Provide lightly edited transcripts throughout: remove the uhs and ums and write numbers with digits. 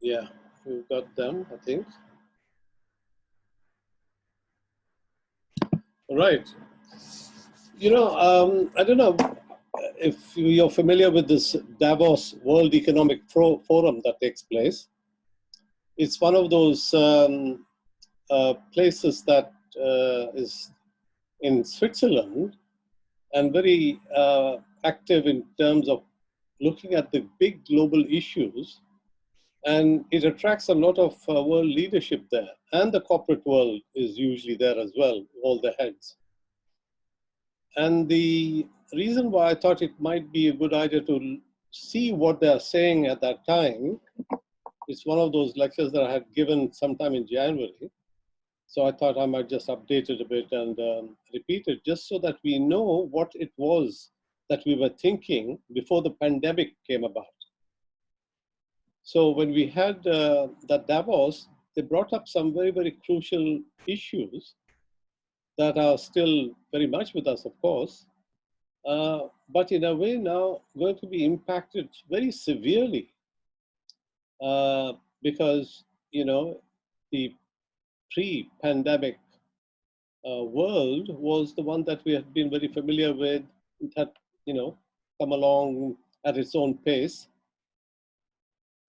Yeah, we've got them, I think. Right. I don't know if you're familiar with this Davos World Economic Forum that takes place. It's one of those places that is in Switzerland and very active in terms of looking at the big global issues. And it attracts a lot of world leadership there. And the corporate world is usually there as well, all the heads. And the reason why I thought it might be a good idea to see what they are saying at that time, it's one of those lectures that I had given sometime in January. So I thought I might just update it a bit and repeat it just so that we know what it was that we were thinking before the pandemic came about. So when we had that Davos, they brought up some very, very crucial issues that are still very much with us, of course, but in a way now going to be impacted very severely because, the pre-pandemic world was the one that we had been very familiar with. It had, come along at its own pace.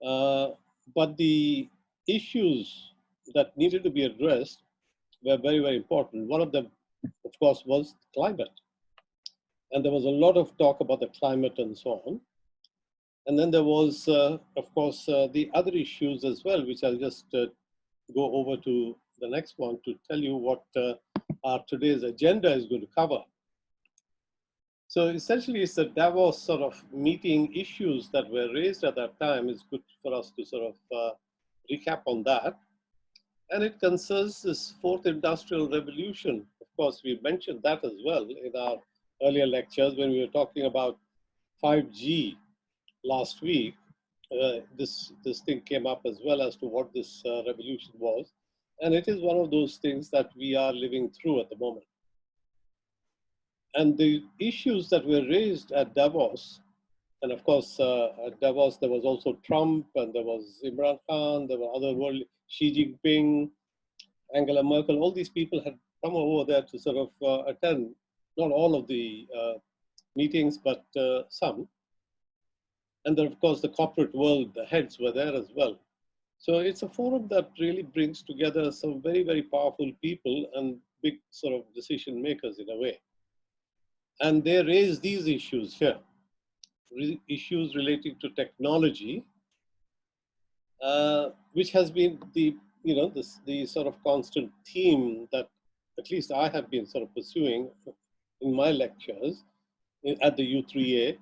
But the issues that needed to be addressed were very, very important. One of them, of course, was climate. And there was a lot of talk about the climate and so on. And then there was, of course, the other issues as well, which I'll just go over to the next one to tell you what our today's agenda is going to cover. So essentially, it's the Davos sort of meeting issues that were raised at that time. It's good for us to sort of recap on that. And it concerns this fourth industrial revolution. Of course, we mentioned that as well in our earlier lectures when we were talking about 5G last week. This thing came up as well as to what this revolution was. And it is one of those things that we are living through at the moment. And the issues that were raised at Davos, and of course, at Davos, there was also Trump, and there was Imran Khan, there were other world, Xi Jinping, Angela Merkel, all these people had come over there to sort of attend, not all of the meetings, but some. And then, of course, the corporate world, the heads were there as well. So it's a forum that really brings together some very, very powerful people and big sort of decision makers in a way. And they raise these issues here, issues relating to technology, which has been the, the sort of constant theme that at least I have been sort of pursuing in my lectures at the U3A.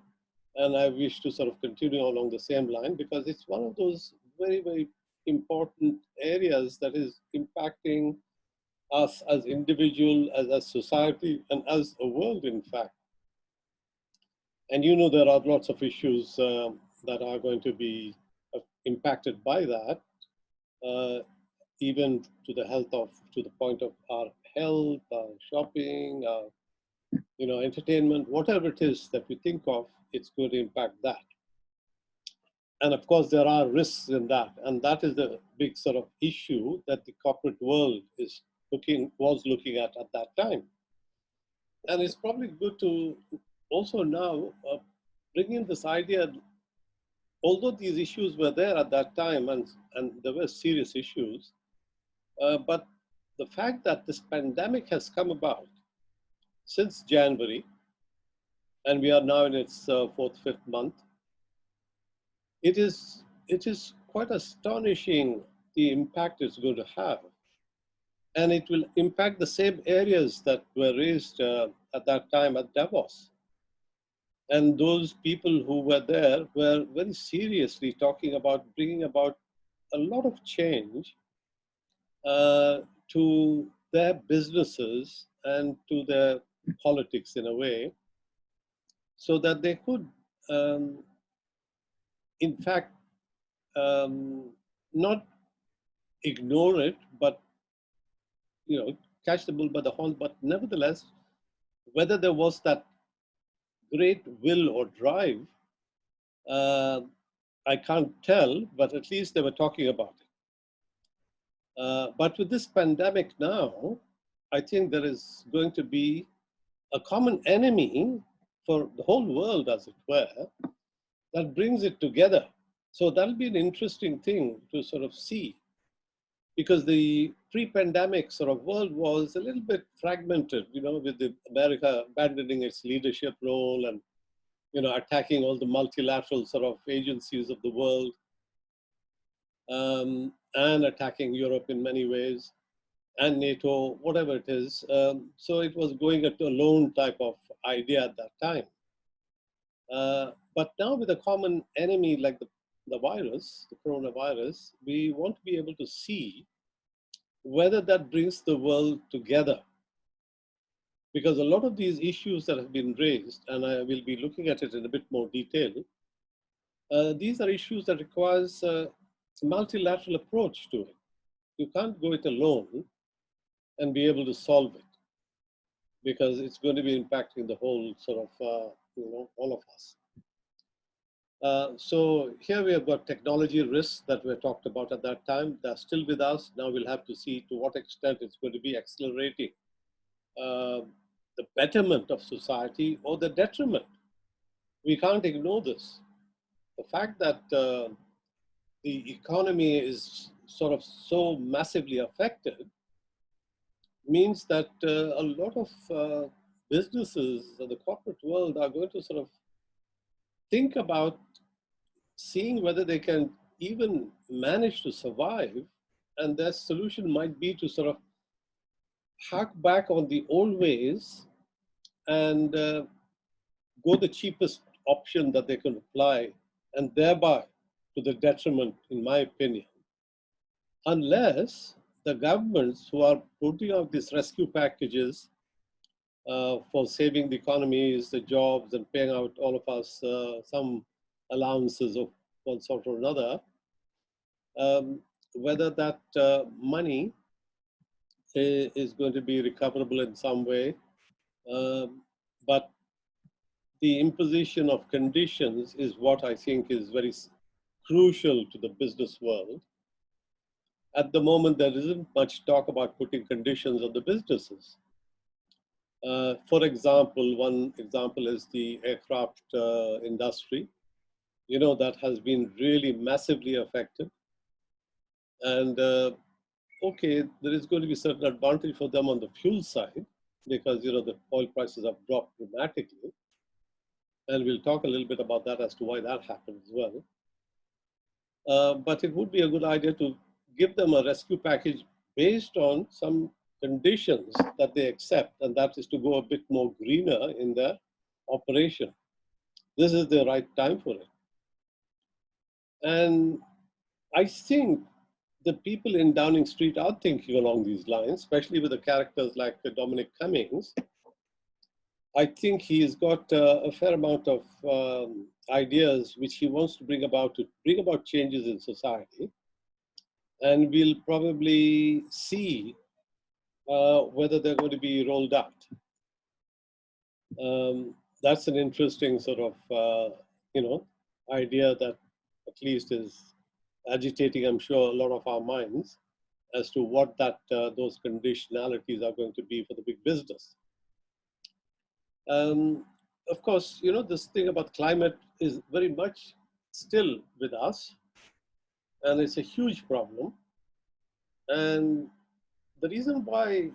And I wish to sort of continue along the same line because it's one of those very, very important areas that is impacting us as individual, as a society, and as a world, in fact. And there are lots of issues that are going to be impacted by that, even to the point of our health, our shopping, our, entertainment, whatever it is that we think of, it's going to impact that. And of course, there are risks in that. And that is the big sort of issue that the corporate world was looking at that time. And it's probably good to also now bring in this idea, although these issues were there at that time and there were serious issues, but the fact that this pandemic has come about since January, and we are now in its fourth, fifth month, it is quite astonishing the impact it's going to have. And it will impact the same areas that were raised at that time at Davos. And those people who were there were very seriously talking about bringing about a lot of change to their businesses and to their politics in a way, so that they could, in fact, not ignore it, but catch the bull by the horns. But nevertheless, whether there was that great will or drive I can't tell, but at least they were talking about it. But with this pandemic now, I think there is going to be a common enemy for the whole world, as it were, that brings it together. So that'll be an interesting thing to sort of see, because the pre-pandemic sort of world was a little bit fragmented, with America abandoning its leadership role and, attacking all the multilateral sort of agencies of the world, and attacking Europe in many ways, and NATO, whatever it is. So it was going at a lone type of idea at that time. But now with a common enemy like the virus, the coronavirus, we want to be able to see whether that brings the world together. Because a lot of these issues that have been raised, and I will be looking at it in a bit more detail, these are issues that requires a multilateral approach to it. You can't go it alone and be able to solve it, because it's going to be impacting the whole sort of, all of us. So here we have got technology risks that were talked about at that time. They're still with us. Now we'll have to see to what extent it's going to be accelerating the betterment of society or the detriment. We can't ignore this. The fact that the economy is sort of so massively affected means that a lot of businesses of the corporate world are going to sort of think about seeing whether they can even manage to survive, and their solution might be to sort of hark back on the old ways and go the cheapest option that they can apply, and thereby to the detriment, in my opinion, unless the governments who are putting out these rescue packages for saving the economies, the jobs, and paying out all of us some allowances of one sort or another, whether that money is going to be recoverable in some way. But the imposition of conditions is what I think is very crucial to the business world. At the moment, there isn't much talk about putting conditions on the businesses. For example, one example is the aircraft industry, that has been really massively affected. And okay, there is going to be certain advantage for them on the fuel side, because the oil prices have dropped dramatically, and we'll talk a little bit about that as to why that happened as well. But it would be a good idea to give them a rescue package based on some conditions that they accept, and that is to go a bit more greener in their operation. This is the right time for it. And I think the people in Downing Street are thinking along these lines, especially with the characters like Dominic Cummings. I think he's got a fair amount of ideas which he wants to bring about changes in society. And we'll probably see whether they're going to be rolled out. That's an interesting sort of, idea that at least is agitating, I'm sure, a lot of our minds as to what those conditionalities are going to be for the big business. Of course, this thing about climate is very much still with us, and it's a huge problem. And the reason why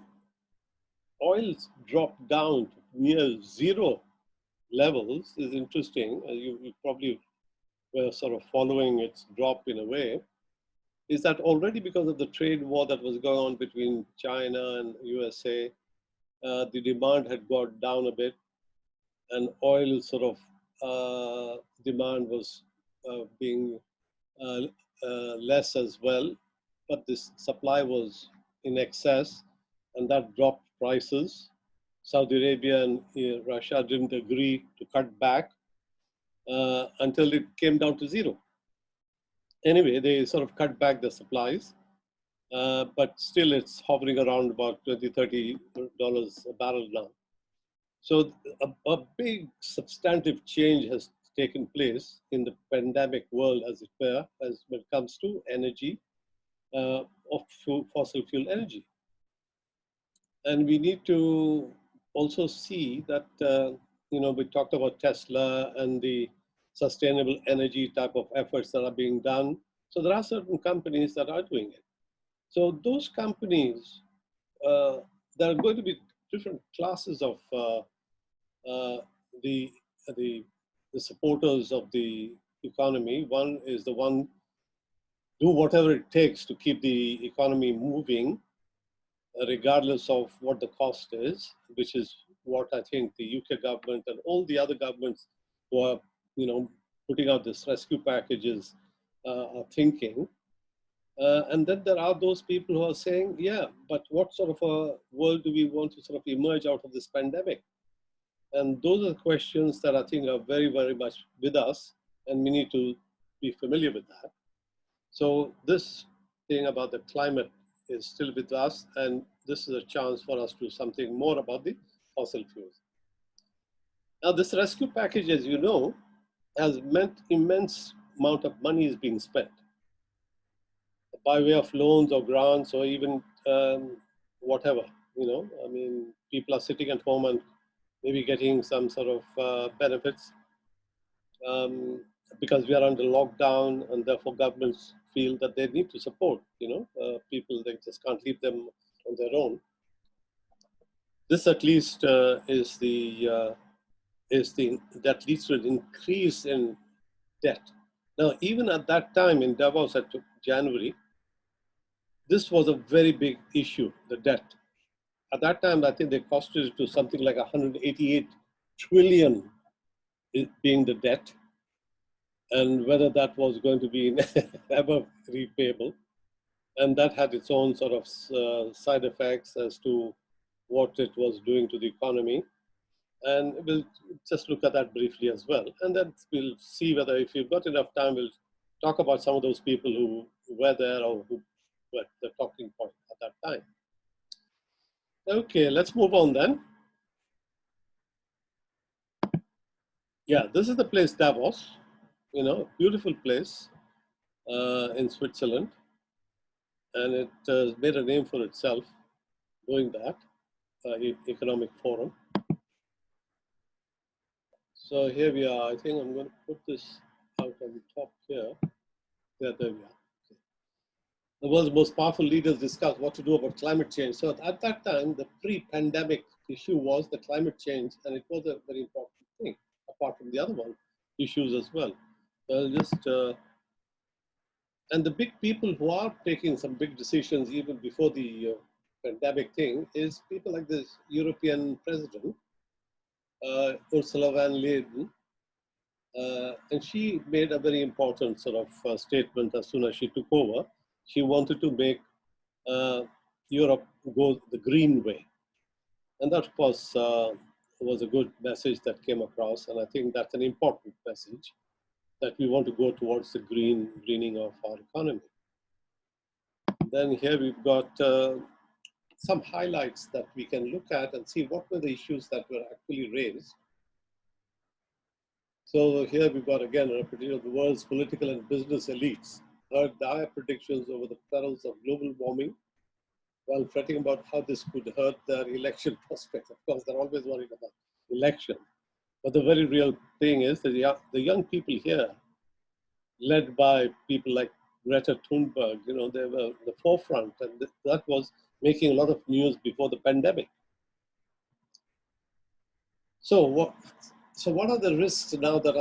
oil dropped down to near zero levels is interesting. You probably were sort of following its drop in a way, is that already because of the trade war that was going on between China and USA, the demand had gone down a bit, and oil sort of demand was being less as well, but this supply was in excess, and that dropped prices. Saudi Arabia and Russia didn't agree to cut back until it came down to zero. Anyway, they sort of cut back the supplies, but still it's hovering around about $20, $30 a barrel now. So a big substantive change has taken place in the pandemic world, as it were, as when it comes to energy, of fossil fuel energy. And we need to also see that, we talked about Tesla and the sustainable energy type of efforts that are being done. So there are certain companies that are doing it. So those companies, there are going to be different classes of the, the, the supporters of the economy. One is the one do whatever it takes to keep the economy moving, regardless of what the cost is, which is what I think the UK government and all the other governments who are, putting out this rescue packages are thinking. And then there are those people who are saying, yeah, but what sort of a world do we want to sort of emerge out of this pandemic? And those are the questions that I think are very, very much with us, and we need to be familiar with that. So this thing about the climate is still with us, and this is a chance for us to do something more about the fossil fuels. Now, this rescue package, as you know, has meant immense amount of money is being spent by way of loans or grants or even whatever. I mean, people are sitting at home and maybe getting some sort of benefits because we are under lockdown, and therefore governments feel that they need to support, people. They just can't leave them on their own. This at least is the that leads to an increase in debt. Now, even at that time in Davos at January, this was a very big issue, the debt. At that time, I think they costed it to something like 188 trillion being the debt, and whether that was going to be ever repayable. And that had its own sort of side effects as to what it was doing to the economy. And we'll just look at that briefly as well. And then we'll see whether, if you've got enough time, we'll talk about some of those people who were there or who were the talking point at that time. Okay, let's move on then. Yeah, this is the place Davos, beautiful place in Switzerland. And it made a name for itself doing that, economic forum. So here we are. I think I'm going to put this out on the top here. Yeah, there we are. The world's most powerful leaders discuss what to do about climate change. So at that time, the pre-pandemic issue was the climate change, and it was a very important thing, apart from the other one issues as well. And the big people who are taking some big decisions even before the pandemic thing is people like this European president, Ursula von der Leyen. And she made a very important sort of statement as soon as she took over. She wanted to make Europe go the green way. And that, of course, was a good message that came across. And I think that's an important message, that we want to go towards the greening of our economy. Then here we've got some highlights that we can look at and see what were the issues that were actually raised. So here we've got, again, a repetition of the world's political and business elites heard dire predictions over the perils of global warming while fretting about how this could hurt their election prospects. Of course, they're always worried about election. But the very real thing is that the young people here, led by people like Greta Thunberg, they were the forefront, and that was making a lot of news before the pandemic. So what are the risks now that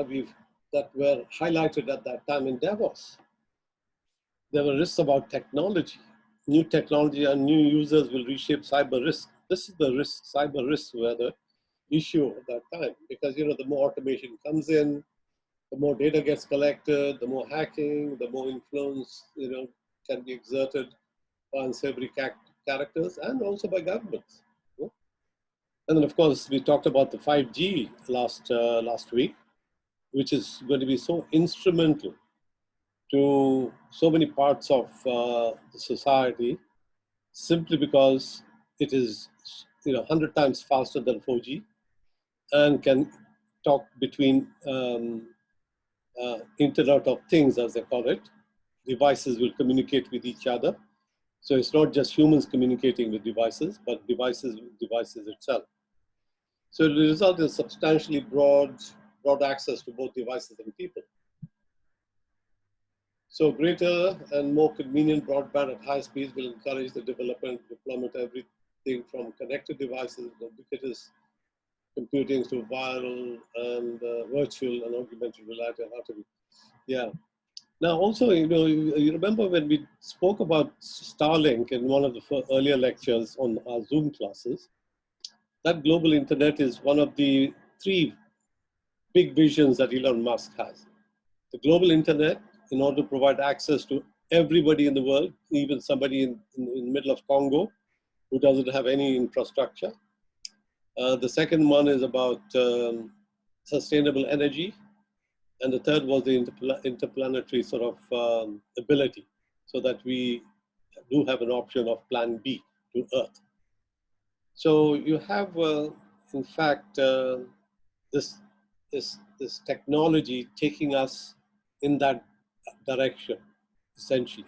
were highlighted at that time in Davos? There were risks about technology. New technology and new users will reshape cyber risk. This is the risk, cyber risks were the issue at that time, because the more automation comes in, the more data gets collected, the more hacking, the more influence can be exerted by unsavory characters and also by governments. And then, of course, we talked about the 5G last week, which is going to be so instrumental to so many parts of the society, simply because it is 100 times faster than 4G and can talk between Internet of Things, as they call it. Devices will communicate with each other. So it's not just humans communicating with devices, but devices with devices itself. So it will result in substantially broad access to both devices and people. So greater and more convenient broadband at high speeds will encourage the development and deployment of everything from connected devices, ubiquitous computing to viral and virtual and augmented reality and artificial. Yeah. Now, also, you remember when we spoke about Starlink in one of the earlier lectures on our Zoom classes, that global internet is one of the three big visions that Elon Musk has. The global internet, in order to provide access to everybody in the world, even somebody in the middle of Congo who doesn't have any infrastructure. The second one is about sustainable energy. And the third was the interplanetary sort of ability, so that we do have an option of plan B to Earth. So you have, in fact, this technology taking us in that direction, essentially.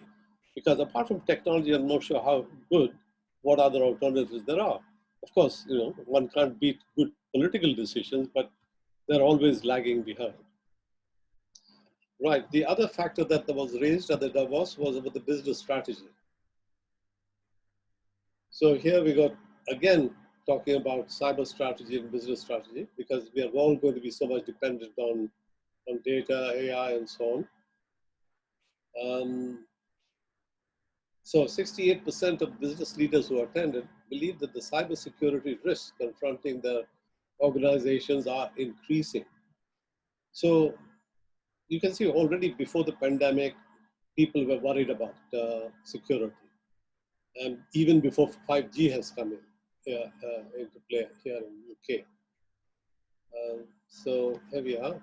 Because apart from technology, I'm not sure how good, what other alternatives there are. Of course, one can't beat good political decisions, but they're always lagging behind. Right. The other factor that was raised at the Davos was about the business strategy. So here we got, again, talking about cyber strategy and business strategy, because we are all going to be so much dependent on data, AI, and so on. So 68% of business leaders who attended believe that the cybersecurity risks confronting their organizations are increasing. So you can see already before the pandemic, people were worried about security. And even before 5G has come into play here in UK. So here we are.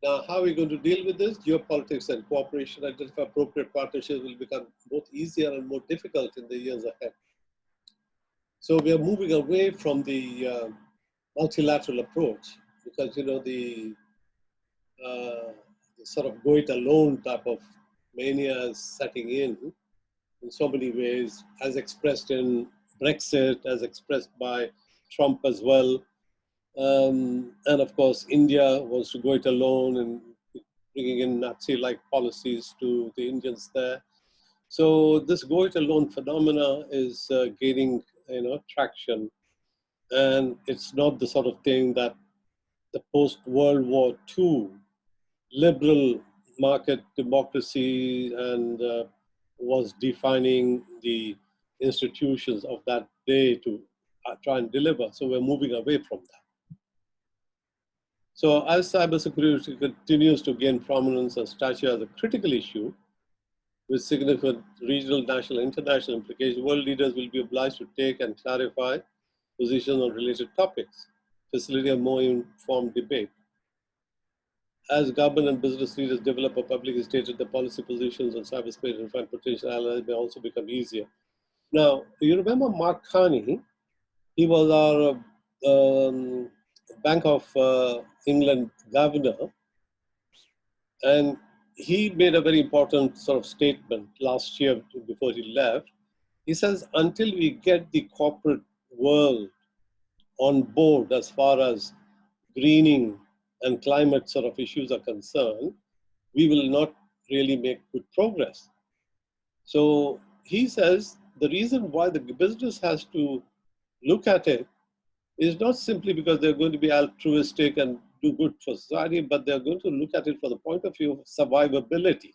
Now, how are we going to deal with this? Geopolitics and cooperation, identify appropriate partnerships will become both easier and more difficult in the years ahead. So we are moving away from the multilateral approach, because the sort of go it alone type of mania is setting in so many ways, as expressed in Brexit, as expressed by Trump as well. And of course, India wants to go it alone and bringing in Nazi-like policies to the Indians there. So this go it alone phenomena is gaining, traction. And it's not the sort of thing that the post-World War II liberal market democracy and was defining the institutions of that day to try and deliver. So we're moving away from that. So as cybersecurity continues to gain prominence and stature as a critical issue with significant regional, national, international implications, world leaders will be obliged to take and clarify positions on related topics, facilitate a more informed debate. As government and business leaders develop or publicly stated the policy positions on cyberspace and find potential allies may also become easier. Now, you remember Mark Carney? He was our Bank of England governor, and he made a very important sort of statement last year before he left. He says, until we get the corporate world on board as far as greening and climate sort of issues are concerned, we will not really make good progress. So he says the reason why the business has to look at it is not simply because they're going to be altruistic and do good for society, but they're going to look at it from the point of view of survivability.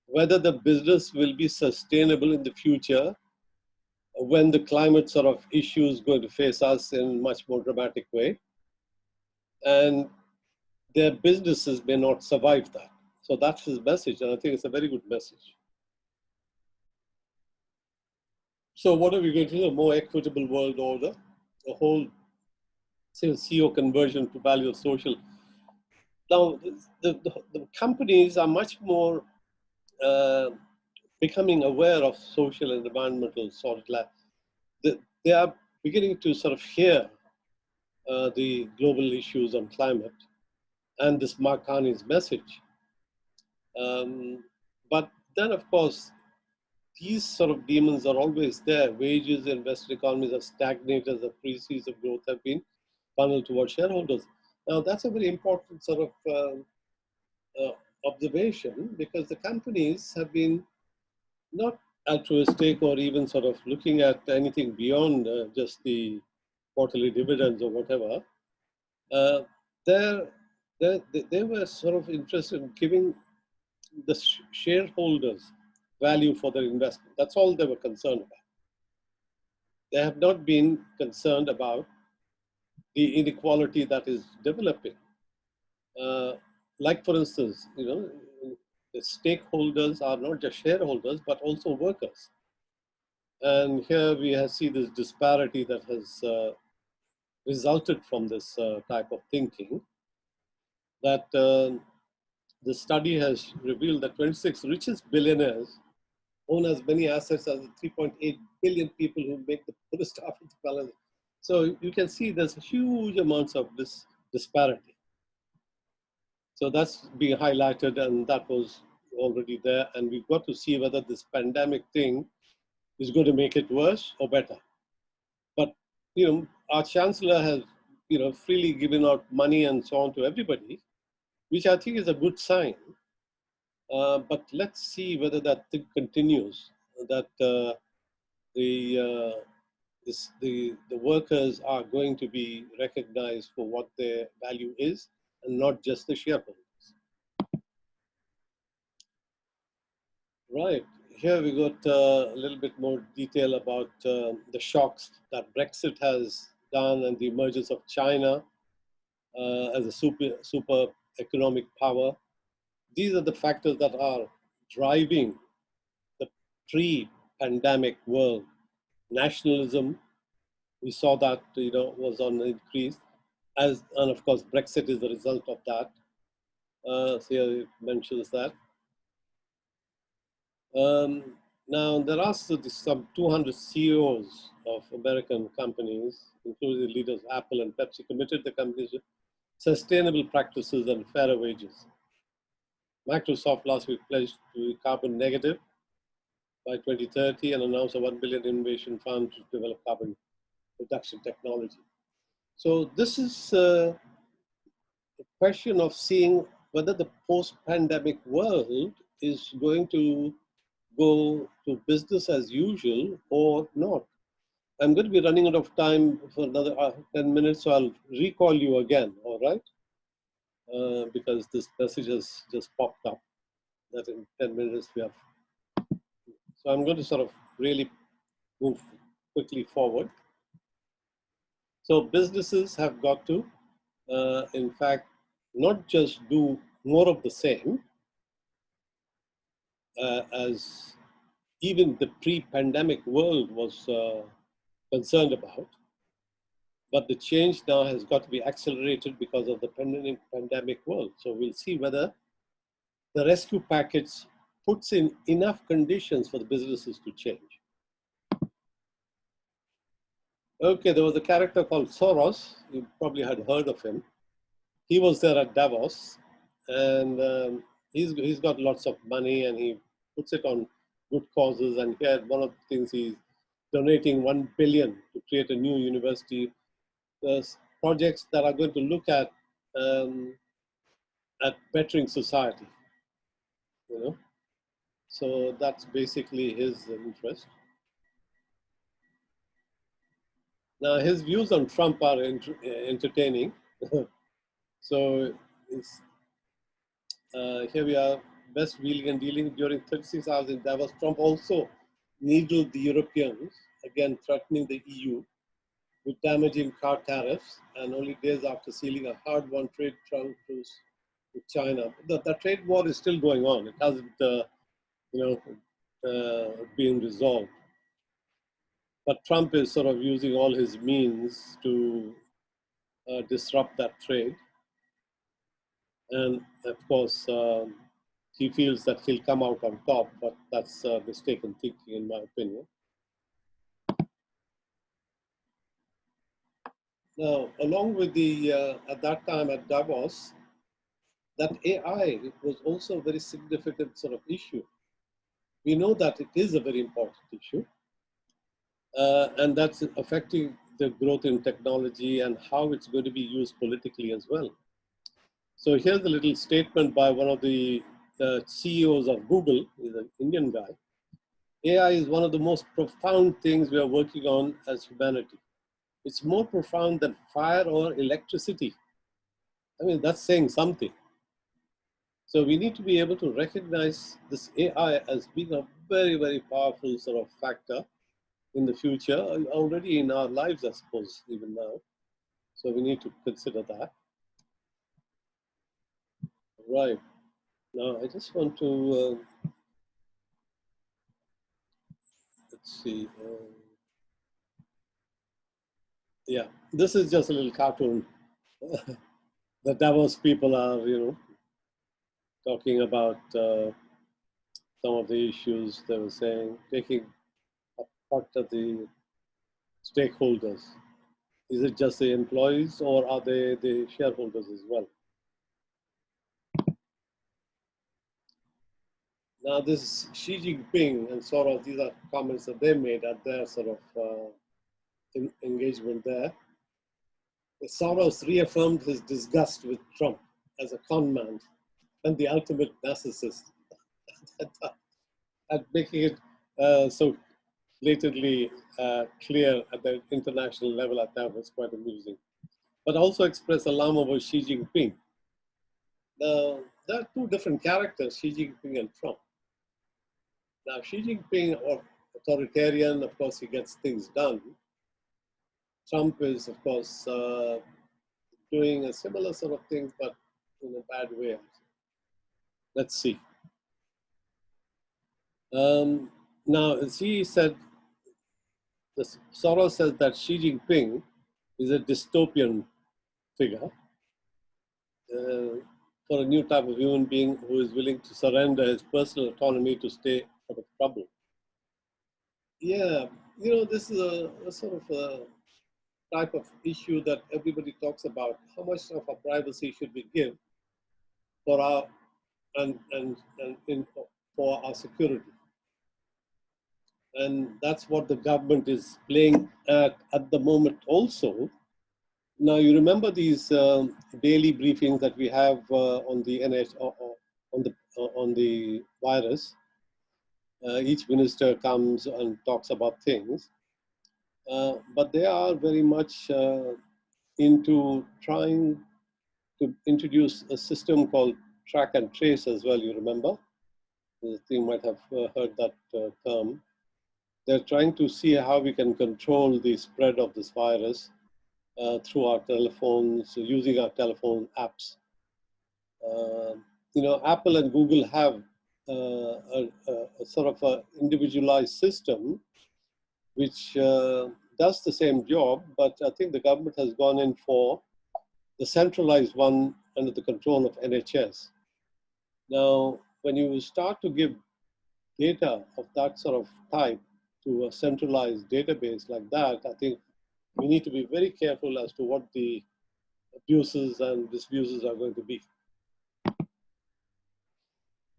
Whether the business will be sustainable in the future when the climate sort of issue is going to face us in a much more dramatic way. And their businesses may not survive that. So that's his message, and I think it's a very good message. So what are we going to do? A more equitable world order, a whole CEO conversion to value of social. Now, the companies are much more becoming aware of social and environmental sort of they are beginning to sort of hear the global issues on climate. and this Mark Carney's message. Um, but then, of course, these sort of demons are always there. Wages in Western economies have stagnated as the proceeds of growth have been funneled towards shareholders. Now, that's a very important sort of uh, observation, because the companies have been not altruistic or even sort of looking at anything beyond just the quarterly dividends or whatever. Uh, they're, they were sort of interested in giving the shareholders value for their investment. That's all they were concerned about. They have not been concerned about the inequality that is developing. Uh, like, for instance, the stakeholders are not just shareholders, but also workers. And here we see this disparity that has resulted from this type of thinking, that the study has revealed that 26 richest billionaires own as many assets as the 3.8 billion people who make the poorest half of the planet. So you can see there's huge amounts of this disparity. So that's being highlighted, and that was already there. And we've got to see whether this pandemic thing is going to make it worse or better. But our chancellor has freely given out money and so on to everybody, which I think is a good sign. But let's see whether that thing continues. That the the workers are going to be recognized for what their value is, and not just the shareholders. Right. Here we got a little bit more detail about the shocks that Brexit has done and the emergence of China as a super economic power. These are the factors that are driving the pre-pandemic world. Nationalism, we saw that was on the increase, and of course Brexit is the result of that. So here it mentions that. Now, there are some 200 CEOs of American companies, including the leaders of Apple and Pepsi, committed the companies to sustainable practices and fairer wages. Microsoft last week pledged to be carbon negative by 2030 and announced a $1 billion innovation fund to develop carbon reduction technology. So this is a question of seeing whether the post-pandemic world is going to go to business as usual or not. I'm going to be running out of time for another 10 minutes, so I'll recall you again, all right? Because this message has just popped up that in 10 minutes we have. So I'm going to sort of really move quickly forward. So businesses have got to, in fact, not just do more of the same as even the pre-pandemic world was concerned about, but the change now has got to be accelerated because of the pandemic world. So we'll see whether the rescue package puts in enough conditions for the businesses to change. Okay, there was a character called Soros. You probably had heard of him. He was there at Davos, and he's got lots of money, and he puts it on good causes. And here, one of the things, he's donating 1 billion to create a new university. There's projects that are going to look at bettering society. So that's basically his interest. Now, his views on Trump are entertaining. So here we are, best wheeling and dealing. During 36 hours in Davos, Trump also needled the Europeans, again threatening the EU with damaging car tariffs, and only days after sealing a hard-won trade truce with China. The trade war is still going on. It hasn't, been resolved. But Trump is sort of using all his means to disrupt that trade. And of course, he feels that he'll come out on top, but that's mistaken thinking, in my opinion. Now, along with the, at that time at Davos, that AI was also a very significant sort of issue. We know that it is a very important issue, and that's affecting the growth in technology and how it's going to be used politically as well. So here's a little statement by one of the CEOs of Google, he's an Indian guy. AI is one of the most profound things we are working on as humanity. It's more profound than fire or electricity. I mean, that's saying something. So we need to be able to recognize this AI as being a very, very powerful sort of factor in the future, already in our lives, I suppose, even now. So we need to consider that. Right. Now, I just want to, let's see. Yeah, this is just a little cartoon. The Davos people are, talking about some of the issues they were saying, taking apart of the stakeholders. Is it just the employees or are they the shareholders as well? Now, this Xi Jinping and Soros, these are comments that they made at their sort of engagement there. Soros reaffirmed his disgust with Trump as a con man and the ultimate narcissist, at making it so blatantly clear at the international level. I thought was quite amusing. But also expressed alarm over Xi Jinping. Now, there are two different characters, Xi Jinping and Trump. Now, Xi Jinping, or authoritarian, of course, he gets things done. Trump is, of course, doing a similar sort of thing, but in a bad way. Let's see. Now, Xi said, Soros says that Xi Jinping is a dystopian figure for a new type of human being who is willing to surrender his personal autonomy to stay out of trouble. Yeah, this is a sort of a type of issue that everybody talks about. How much of our privacy should we give for our for our security? And that's what the government is playing at the moment also. Now, you remember these daily briefings that we have on the on the virus. Each minister comes and talks about things, but they are very much into trying to introduce a system called track and trace as well. You remember? You might have heard that term. They're trying to see how we can control the spread of this virus through our telephones, using our telephone apps. Apple and Google have a sort of a individualized system which does the same job, but I think the government has gone in for the centralized one under the control of NHS. Now, when you start to give data of that sort of type to a centralized database like that, I think we need to be very careful as to what the abuses and misuses are going to be.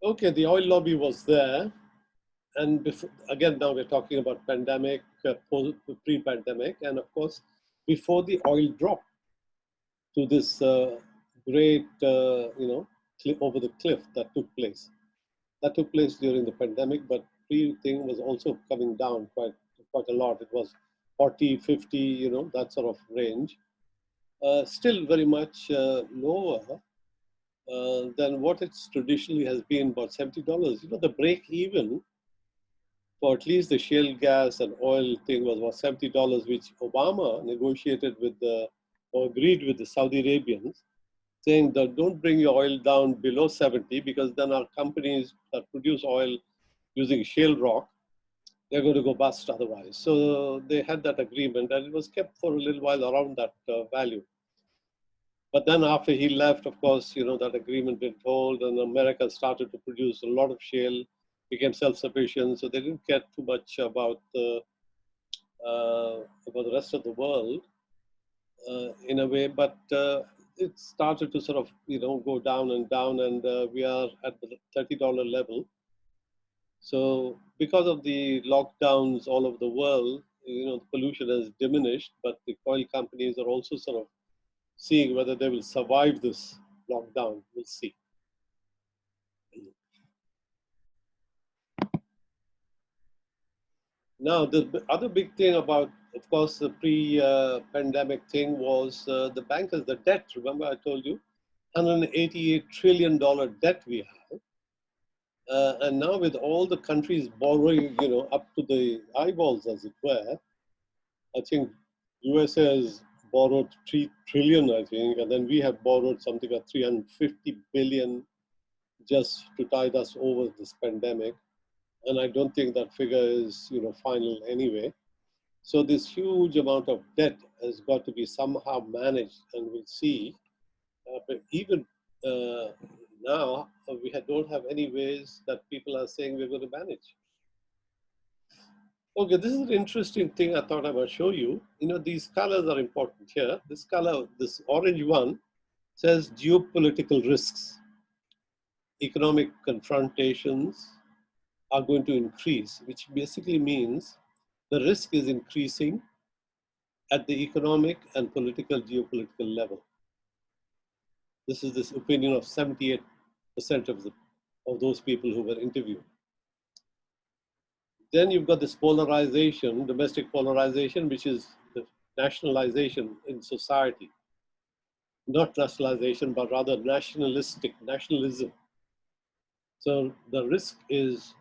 Okay, the oil lobby was there. And before, again, now we're talking about pandemic, pre-pandemic, and of course, before the oil drop to this great, over the cliff that took place. That took place during the pandemic, but pre-thing was also coming down quite a lot. It was 40, 50, that sort of range. Still very much lower than what it's traditionally has been, about $70. The break even for at least the shale gas and oil thing was about $70, which Obama negotiated with or agreed with the Saudi Arabians, saying that don't bring your oil down below 70 because then our companies that produce oil using shale rock, they're going to go bust otherwise. So they had that agreement and it was kept for a little while around that value. But then after he left, of course, that agreement didn't hold and America started to produce a lot of shale, became self-sufficient. So they didn't care too much about the rest of the world in a way. But it started to sort of, go down and down, and we are at the $30 level. So because of the lockdowns all over the world, the pollution has diminished, but the oil companies are also sort of seeing whether they will survive this lockdown. We'll see. Now, the other big thing about, of course, the pre-pandemic thing was the bankers, the debt. Remember, I told you, $188 trillion debt we have. And now with all the countries borrowing, up to the eyeballs, as it were, I think USA has borrowed 3 trillion, I think, and then we have borrowed something like 350 billion just to tide us over this pandemic. And I don't think that figure is, final anyway. So this huge amount of debt has got to be somehow managed, and we'll see. But even now, don't have any ways that people are saying we're going to manage. Okay, this is an interesting thing I thought I would show you. These colors are important here. This color, this orange one, says geopolitical risks. Economic confrontations are going to increase, which basically means the risk is increasing at the economic and political, geopolitical level. This is this opinion of 78% of those people who were interviewed. Then you've got this polarization, domestic polarization, which is the nationalization in society. Not nationalization, but rather nationalism. So the risk is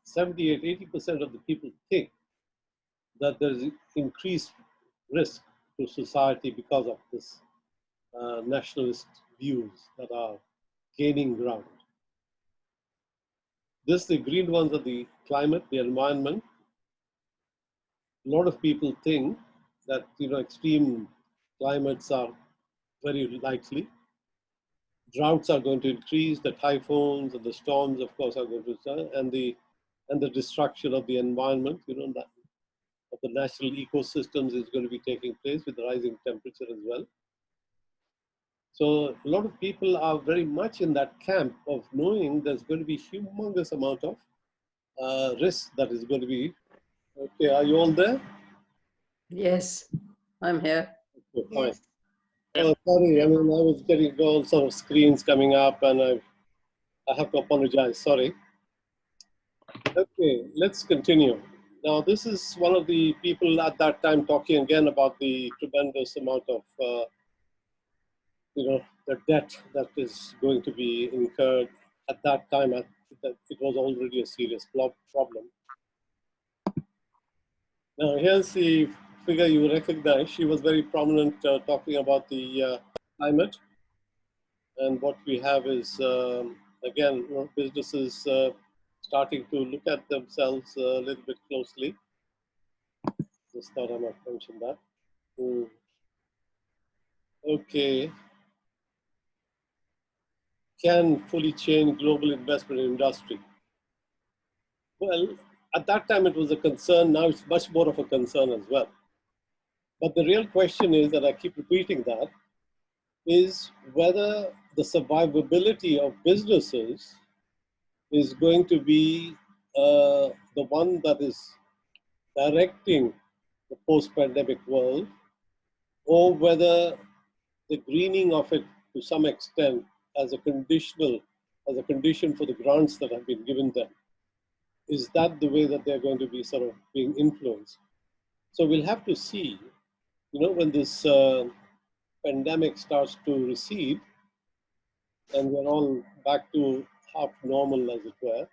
78, 80% of the people think that there's increased risk to society because of this nationalist views that are gaining ground. The green ones are the climate, the environment. A lot of people think that extreme climates are very likely. Droughts are going to increase, the typhoons and the storms, of course, are going to start, and the destruction of the environment, that of the natural ecosystems is going to be taking place with rising temperature as well. So a lot of people are very much in that camp of knowing there's going to be humongous amount of risk that is going to be. Okay, are you all there? Yes, I'm here. Okay, fine. Yes. Oh, sorry, I was getting all sort of screens coming up, and I have to apologize, sorry. Okay, let's continue. Now, this is one of the people at that time talking again about the tremendous amount of the debt that is going to be incurred at that time. It was already a serious problem. Now, here's the figure you recognize. She was very prominent talking about the climate. And what we have is, again, businesses starting to look at themselves a little bit closely. Just thought I might mention that. Okay. Can fully change global investment in industry? Well, at that time it was a concern. Now it's much more of a concern as well. But the real question is, that I keep repeating that, is whether the survivability of businesses is going to be the one that is directing the post-pandemic world, or whether the greening of it to some extent as a condition for the grants that have been given them, is that the way that they're going to be sort of being influenced? So we'll have to see, when this pandemic starts to recede and we're all back to half normal, as it were,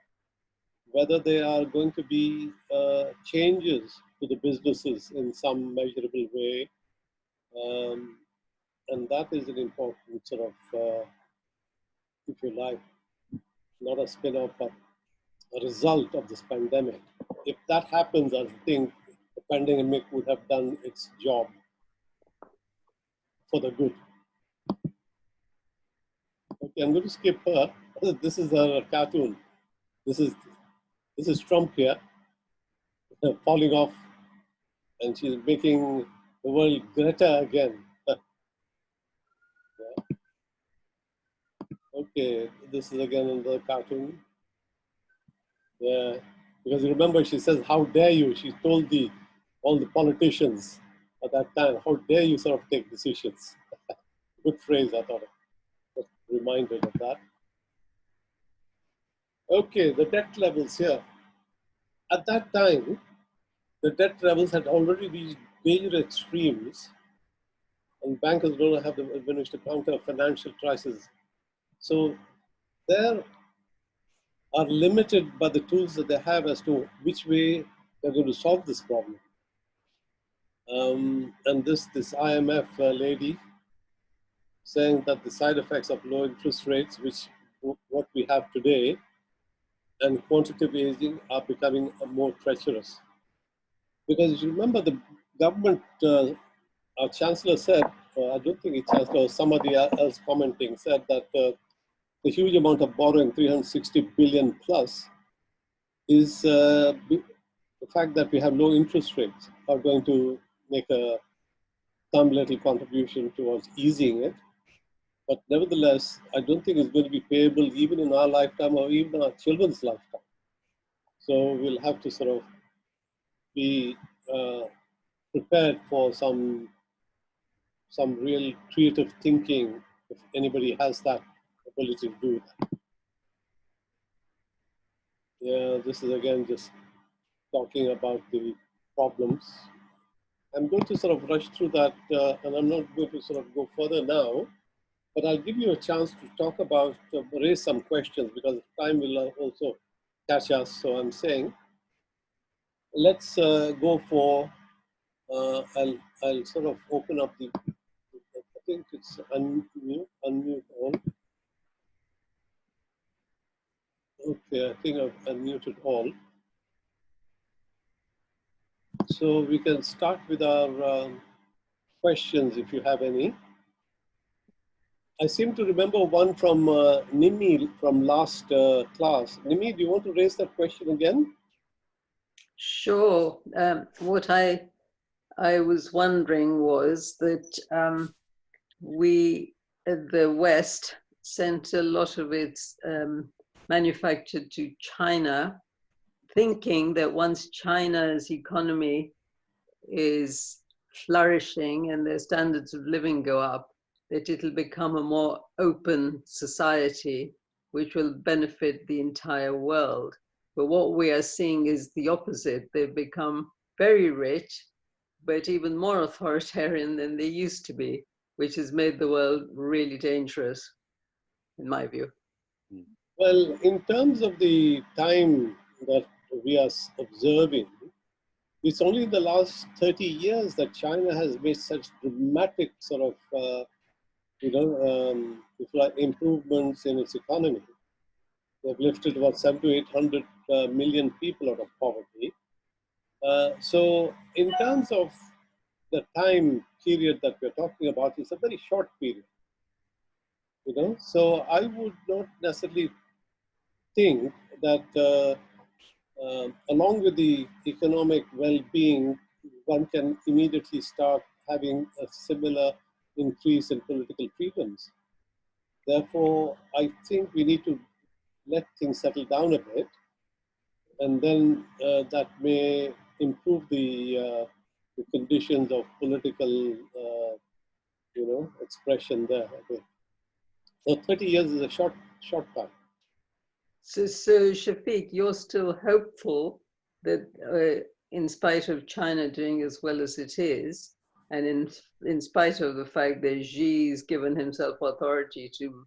whether there are going to be changes to the businesses in some measurable way. And that is an important sort of, if you like, not a spin-off, but a result of this pandemic. If that happens, I think the pandemic would have done its job for the good. Okay, I'm going to skip her. This is a cartoon. This is Trump here, falling off, and she's making the world Greta again. Okay, this is again another cartoon. Yeah, because you remember she says, "How dare you?" She told all the politicians at that time, "How dare you sort of take decisions?" Good phrase, I thought. Just reminded of that. Okay, the debt levels here. At that time, the debt levels had already reached major extremes, and bankers don't have the managed to counter a financial crisis. So they are limited by the tools that they have as to which way they're going to solve this problem. And this IMF lady saying that the side effects of low interest rates, which what we have today, and quantitative easing are becoming more treacherous. Because you remember the government, our chancellor said, I don't think it's chancellor or somebody else commenting, said that the huge amount of borrowing, 360 billion plus, is the fact that we have low interest rates are going to make some little contribution towards easing it. But nevertheless, I don't think it's going to be payable even in our lifetime or even our children's lifetime. So we'll have to sort of be prepared for some real creative thinking if anybody has that ability to do that. Yeah, this is again just talking about the problems. I'm going to sort of rush through that, and I'm not going to sort of go further now, but I'll give you a chance to talk about, raise some questions because time will also catch us. So I'm saying, let's go for, I'll sort of open up I think it's unmute all. Okay, I think I've unmuted all. So we can start with our questions if you have any. I seem to remember one from Nimi from last class. Nimi, do you want to raise that question again? Sure. What I was wondering was that the West, sent a lot of its manufactured to China, thinking that once China's economy is flourishing and their standards of living go up, that it'll become a more open society, which will benefit the entire world. But what we are seeing is the opposite. They've become very rich, but even more authoritarian than they used to be, which has made the world really dangerous, in my view. Well, in terms of the time that we are observing, it's only in the last 30 years that China has made such dramatic sort of, improvements in its economy. They've lifted about 700 to 800 million people out of poverty. So in terms of the time period that we're talking about, it's a very short period. So I would not necessarily think that along with the economic well-being, one can immediately start having a similar increase in political freedoms. Therefore, I think we need to let things settle down a bit, and then that may improve the conditions of political, expression there. Okay. So 30 years is a short time. So Shafiq, you're still hopeful that in spite of China doing as well as it is, and in spite of the fact that Xi's given himself authority to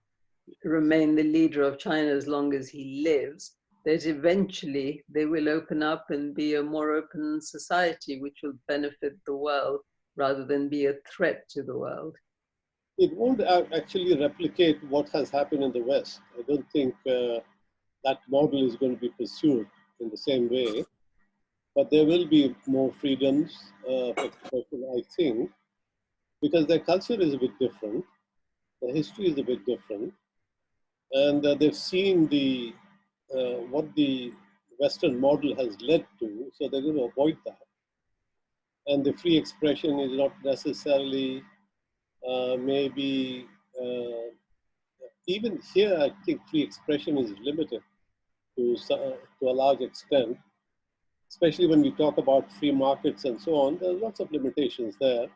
remain the leader of China as long as he lives, that eventually they will open up and be a more open society, which will benefit the world rather than be a threat to the world. It won't actually replicate what has happened in the West. I don't think that model is going to be pursued in the same way, but there will be more freedoms of expression, I think, because their culture is a bit different, their history is a bit different, and they've seen what the Western model has led to, so they're going to avoid that. And the free expression is not necessarily maybe even here, I think free expression is limited to a large extent, especially when we talk about free markets and so on. There are lots of limitations there.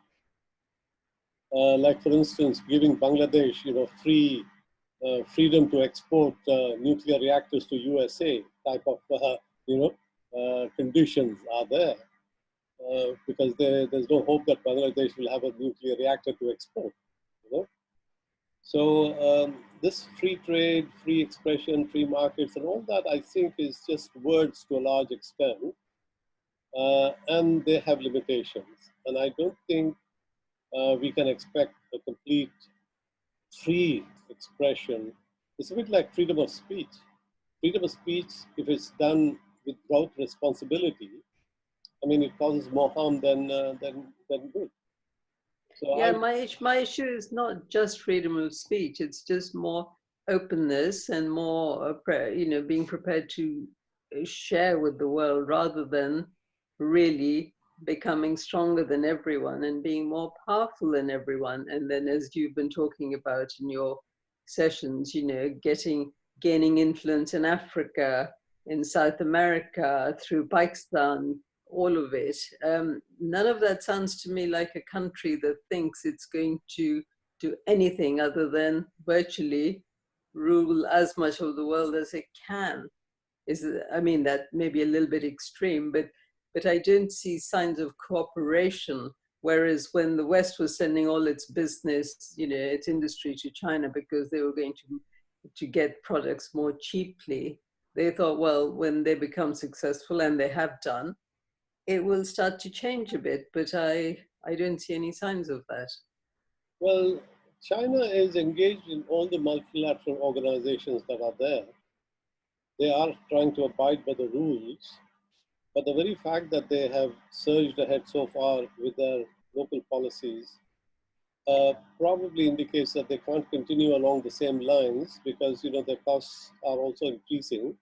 Like for instance, giving Bangladesh, freedom to export nuclear reactors to USA type of, conditions are there because there's no hope that Bangladesh will have a nuclear reactor to export. You know, so this free trade, free expression, free markets, and all that, I think, is just words to a large extent, and they have limitations. And I don't think we can expect a complete free expression. It's a bit like freedom of speech. Freedom of speech, if it's done without responsibility, I mean, it causes more harm than good. So Yeah, my issue is not just freedom of speech. It's just more openness and more, being prepared to share with the world rather than really becoming stronger than everyone and being more powerful than everyone. And then, as you've been talking about in your sessions, gaining influence in Africa, in South America, through Pakistan, all of it. None of that sounds to me like a country that thinks it's going to do anything other than virtually rule as much of the world as it can. That may be a little bit extreme, but I don't see signs of cooperation. Whereas when the West was sending all its business, its industry to China because they were going to get products more cheaply, they thought, well, when they become successful, and they have done, it will start to change a bit, but I don't see any signs of that. well, China is engaged in all the multilateral organizations that are there. They are trying to abide by the rules, but the very fact that they have surged ahead so far with their local policies probably indicates that they can't continue along the same lines because their costs are also increasing,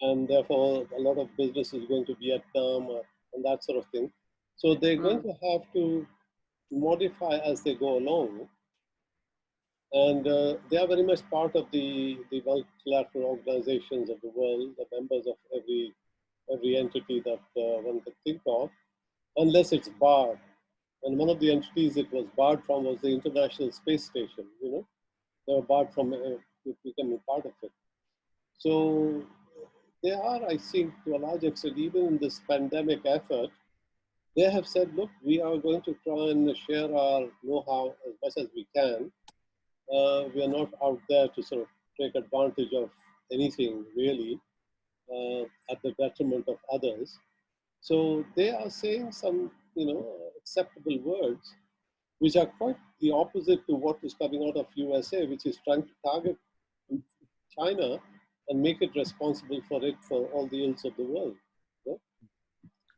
and therefore a lot of business is going to Vietnam and that sort of thing. So they're going to have to modify as they go along, and they are very much part of the multilateral organizations of the world, the members of every entity that one can think of, unless it's barred. And one of the entities it was barred from was the International Space Station. They were barred from becoming part of it. So they are, I think, to a large extent, even in this pandemic effort, they have said, look, we are going to try and share our know-how as much as we can. We are not out there to sort of take advantage of anything really at the detriment of others. So they are saying some, acceptable words, which are quite the opposite to what is coming out of USA, which is trying to target China and make it responsible for all the ills of the world. Yeah?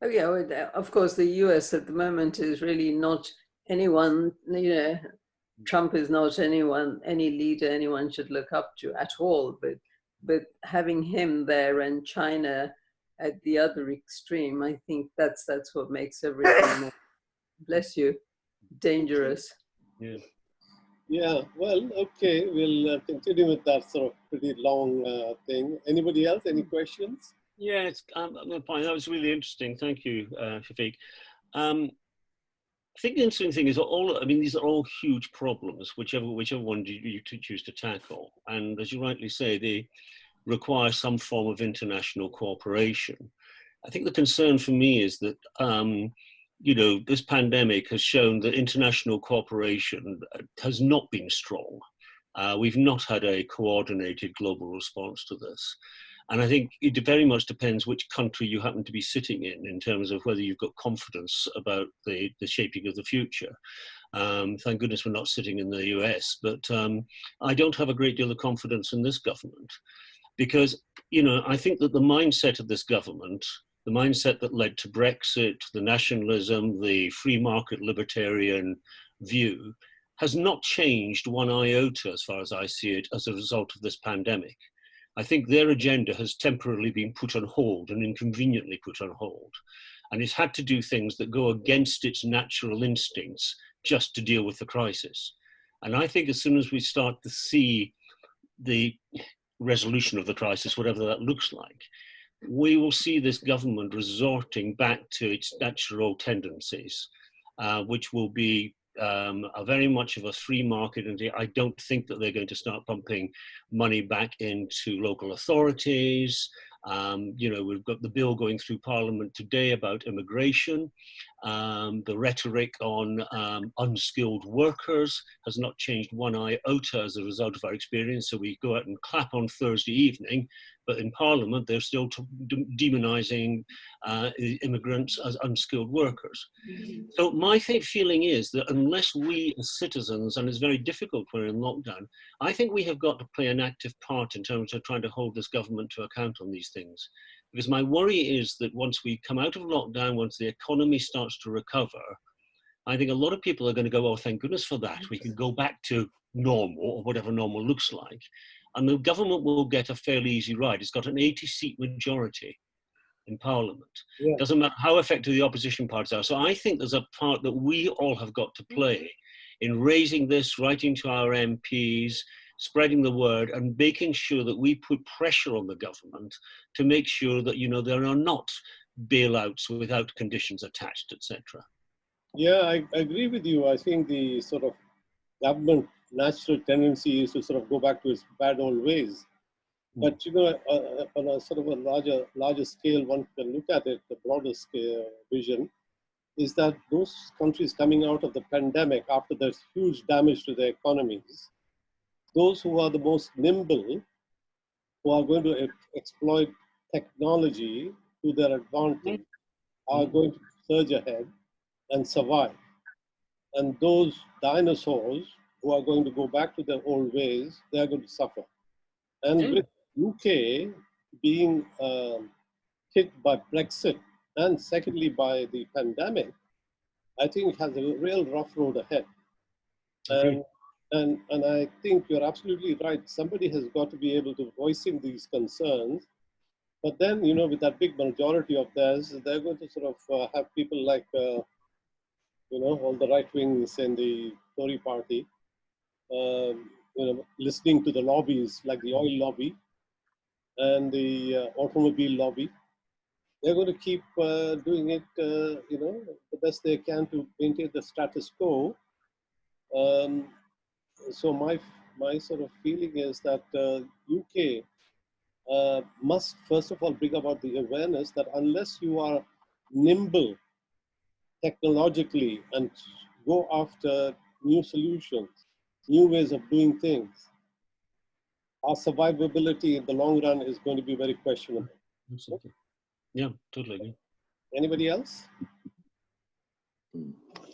Oh yeah, well, of course, the US at the moment is really not anyone, Trump is not any leader anyone should look up to at all, but having him there and China at the other extreme, I think that's what makes everything more, bless you, dangerous. Yeah. Yeah, well, okay, we'll continue with that sort of pretty long thing. Anybody else? Any questions? Yeah, it's fine. That was really interesting. Thank you, Shafiq. I think the interesting thing is these are all huge problems, whichever one you choose to tackle. And as you rightly say, they require some form of international cooperation. I think the concern for me is that, this pandemic has shown that international cooperation has not been strong. We've not had a coordinated global response to this. And I think it very much depends which country you happen to be sitting in terms of whether you've got confidence about the shaping of the future. Thank goodness we're not sitting in the US, but I don't have a great deal of confidence in this government because, I think that the mindset of this government, the mindset that led to Brexit, the nationalism, the free market libertarian view, has not changed one iota as far as I see it as a result of this pandemic. I think their agenda has temporarily been put on hold and inconveniently put on hold. And it's had to do things that go against its natural instincts just to deal with the crisis. And I think as soon as we start to see the resolution of the crisis, whatever that looks like, we will see this government resorting back to its natural tendencies, which will be a very much of a free market. And I don't think that they're going to start pumping money back into local authorities. We've got the bill going through Parliament today about immigration. The rhetoric on unskilled workers has not changed one iota as a result of our experience. So we go out and clap on Thursday evening, but in Parliament, they're still demonizing immigrants as unskilled workers. So my feeling is that unless we as citizens, and it's very difficult when we're in lockdown, I think we have got to play an active part in terms of trying to hold this government to account on these things. Because my worry is that once we come out of lockdown, once the economy starts to recover, I think a lot of people are going to go, oh, thank goodness for that. We can go back to normal, or whatever normal looks like. And the government will get a fairly easy ride. It's got an 80-seat majority in Parliament. Yeah. Doesn't matter how effective the opposition parties are. So I think there's a part that we all have got to play in raising this, writing to our MPs, spreading the word, and making sure that we put pressure on the government to make sure that, there are not bailouts without conditions attached, etc. Yeah, I agree with you. I think the sort of government natural tendency is to sort of go back to its bad old ways. But on a sort of a larger scale, one can look at it, the broader scale vision, is that those countries coming out of the pandemic after there's huge damage to their economies, those who are the most nimble, who are going to exploit technology to their advantage, are going to surge ahead and survive. And those dinosaurs who are going to go back to their old ways, they are going to suffer. And with UK being hit by Brexit and secondly by the pandemic, I think it has a real rough road ahead. And I think you're absolutely right. Somebody has got to be able to voicing these concerns. But then, with that big majority of theirs, they're going to sort of have people like, all the right wings in the Tory party, listening to the lobbies like the oil lobby and the automobile lobby. They're going to keep doing it, the best they can to maintain the status quo. So my sort of feeling is that UK must first of all bring about the awareness that unless you are nimble technologically and go after new solutions, new ways of doing things, our survivability in the long run is going to be very questionable. Absolutely. Yeah, totally agree. Anybody else?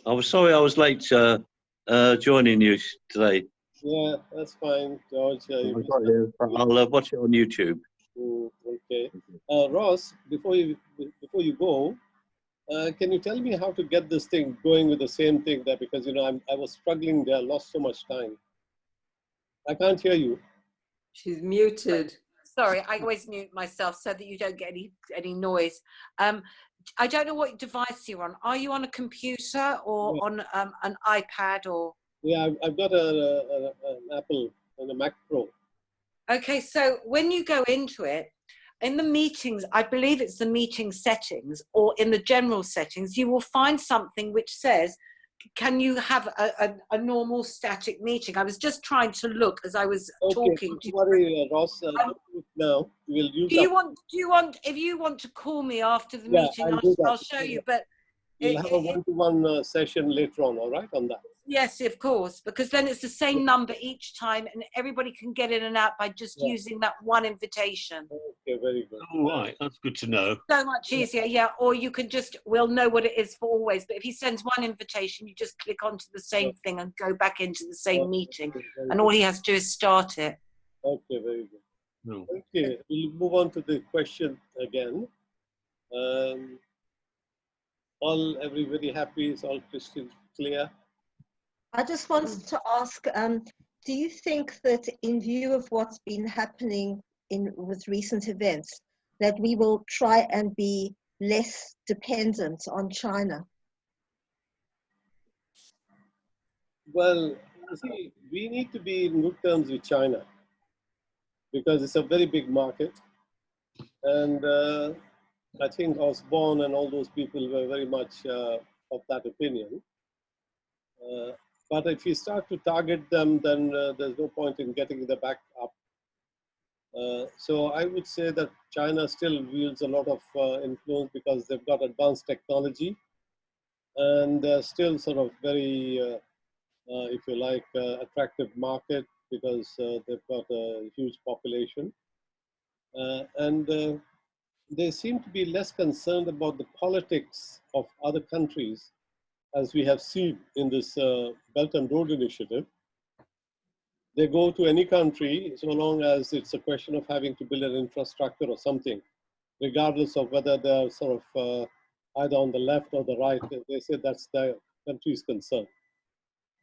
I was sorry I was late joining you today. Yeah, that's fine, George. I'll watch it on YouTube. Okay. Ross, before you go, can you tell me how to get this thing going with the same thing there? Because, I was struggling there, lost so much time. I can't hear you. She's muted. Sorry, I always mute myself so that you don't get any noise. I don't know what device you're on. Are you on a computer or on an iPad or? Yeah, I've got an Apple and a Mac Pro. Okay, so when you go into it, in the meetings, I believe it's the meeting settings or in the general settings, you will find something which says, can you have a normal static meeting? I was just trying to look as I was talking to you. Don't worry, Ross. Now we'll use. Do you want? If you want to call me after the meeting, I'll show you. But we'll have a one-to-one session later on. All right, on that. Yes, of course, because then it's the same number each time, and everybody can get in and out by just using that one invitation. Okay, very good. All right, that's good to know. So much easier, yeah. Or you can we'll know what it is for always. But if he sends one invitation, you just click onto the same thing and go back into the same meeting, and all he has to do is start it. Okay, very good. No. Okay, we'll move on to the question again. Everybody happy? Is all crystal clear? I just wanted to ask, do you think that in view of what's been happening with recent events, that we will try and be less dependent on China? Well, You see, we need to be in good terms with China because it's a very big market. And I think Osborne and all those people were very much of that opinion. But if you start to target them, then there's no point in getting the back up. So I would say that China still wields a lot of influence because they've got advanced technology and they're still sort of very, if you like, attractive market because they've got a huge population. And they seem to be less concerned about the politics of other countries, as we have seen in this Belt and Road Initiative. They go to any country so long as it's a question of having to build an infrastructure or something, regardless of whether they're sort of either on the left or the right. They say that's the country's concern.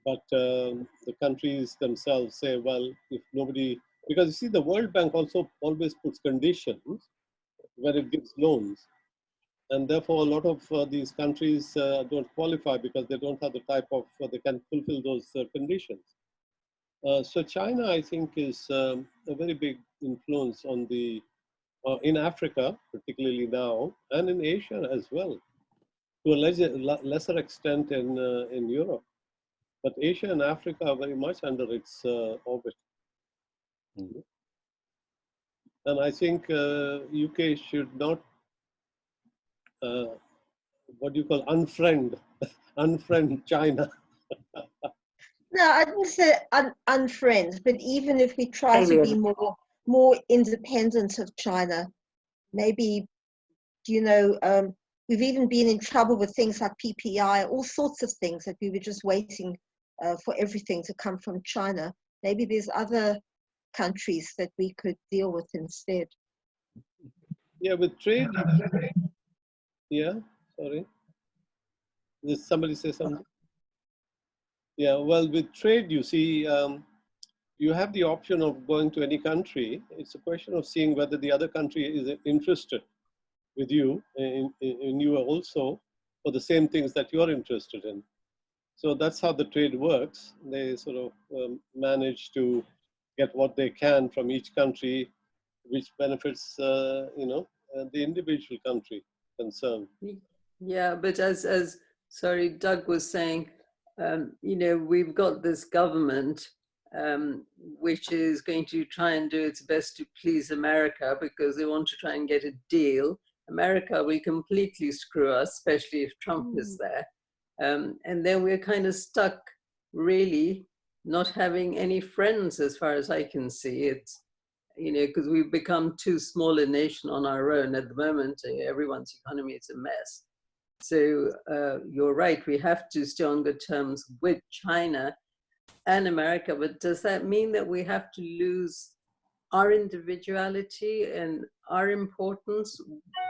But the countries themselves say, well, if nobody, because you see, the World Bank also always puts conditions when it gives loans. And therefore, a lot of these countries don't qualify because they don't have the type of, they can fulfill those conditions. So China, I think, is a very big influence on the, in Africa, particularly now, and in Asia as well, to a lesser extent in Europe. But Asia and Africa are very much under its orbit. Mm-hmm. And I think UK should not, what do you call, unfriend China. No, I didn't say unfriend, but even if we try to be more independent of China, maybe, you know, we've even been in trouble with things like PPI, all sorts of things that we were just waiting for everything to come from China. Maybe there's other countries that we could deal with instead. Yeah, with trade. Yeah, sorry. Did somebody say something? Yeah, well, with trade, you see, you have the option of going to any country. It's a question of seeing whether the other country is interested with you, in you also, for the same things that you're interested in. So that's how the trade works. They sort of manage to get what they can from each country, which benefits, you know, the individual country concerned. Yeah, but as sorry, Doug was saying, you know, we've got this government which is going to try and do its best to please America because they want to try and get a deal. America will completely screw us, especially if Trump is there. And then we're kind of stuck, really, not having any friends as far as I can see. It's, you know, because we've become too small a nation on our own at the moment. Everyone's economy is a mess. So you're right, we have to stay on good terms with China and America, but does that mean that we have to lose our individuality and our importance?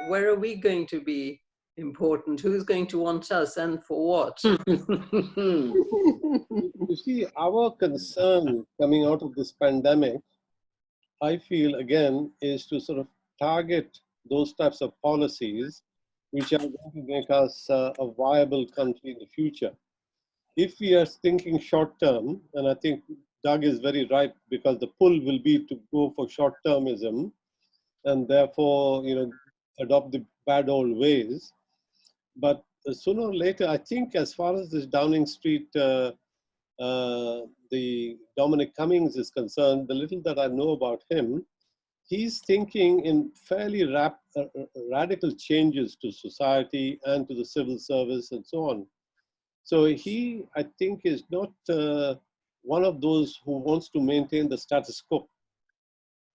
Where are we going to be important? Who's going to want us and for what? You see, our concern coming out of this pandemic, I feel, again, is to sort of target those types of policies which are going to make us a viable country in the future. If we are thinking short term, and I think Doug is very right, because the pull will be to go for short termism and therefore, you know, adopt the bad old ways. But sooner or later, I think as far as this Downing Street, the Dominic Cummings is concerned, the little that I know about him, he's thinking in fairly radical changes to society and to the civil service and so on. So he, I think, is not one of those who wants to maintain the status quo.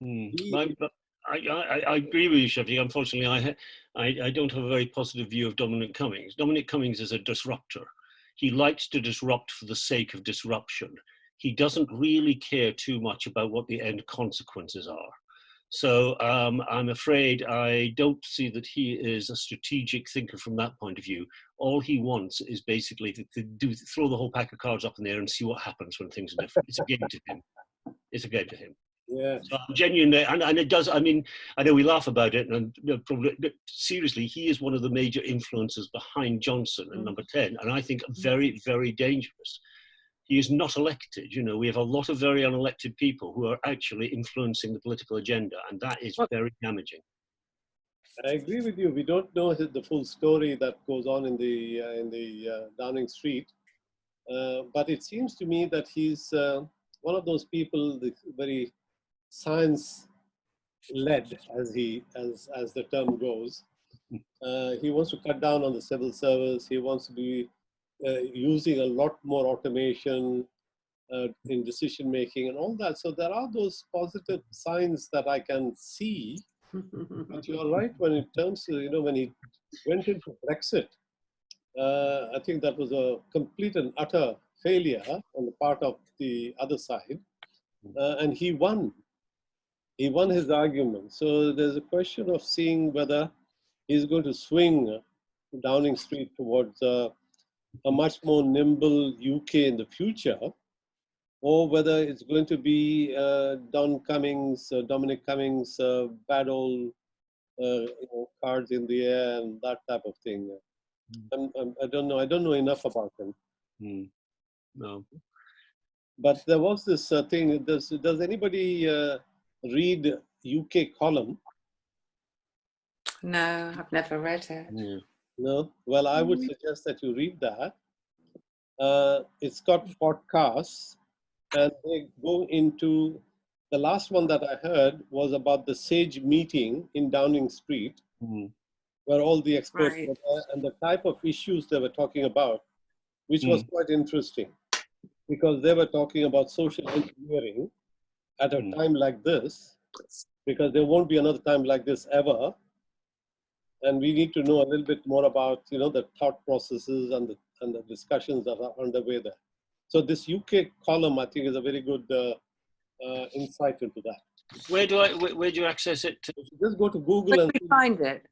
I agree with you, Shafiq. Unfortunately, I don't have a very positive view of Dominic Cummings. Dominic Cummings is a disruptor. He likes to disrupt for the sake of disruption. He doesn't really care too much about what the end consequences are. So I'm afraid I don't see that he is a strategic thinker from that point of view. All he wants is basically to throw the whole pack of cards up in the air and see what happens when things are different. It's a game to him. It's a game to him. Yeah. So I'm genuinely, and it does, I mean, I know we laugh about it, and probably, seriously, he is one of the major influences behind Johnson at number 10, and I think very, very dangerous. he is not elected. You know, we have a lot of very unelected people who are actually influencing the political agenda, and that is very damaging. I agree with you. We don't know the full story that goes on in the Downing Street, but it seems to me that he's one of those people, very science-led, as the term goes. He wants to cut down on the civil service. He wants to be using a lot more automation in decision making and all that. So there are those positive signs that I can see. But you're right when it comes to, when he went into Brexit, I think that was a complete and utter failure on the part of the other side. And he won. He won his argument. So there's a question of seeing whether he's going to swing Downing Street towards a much more nimble UK in the future, or whether it's going to be Dominic Cummings, bad old cards in the air and that type of thing. I don't know. I don't know enough about him. No. But there was this thing. Does anybody read UK Column? No, I've never read it. Yeah. No? Well, I would suggest that you read that. It's got podcasts, and they go into, the last one that I heard was about the SAGE meeting in Downing Street, where all the experts were there, and the type of issues they were talking about, which was quite interesting, because they were talking about social engineering at a time like this, because there won't be another time like this ever. And we need to know a little bit more about, the thought processes and the discussions that are underway there. So this UK column, I think, is a very good insight into that. Where do you access it to? Just go to Google Where and do we find it?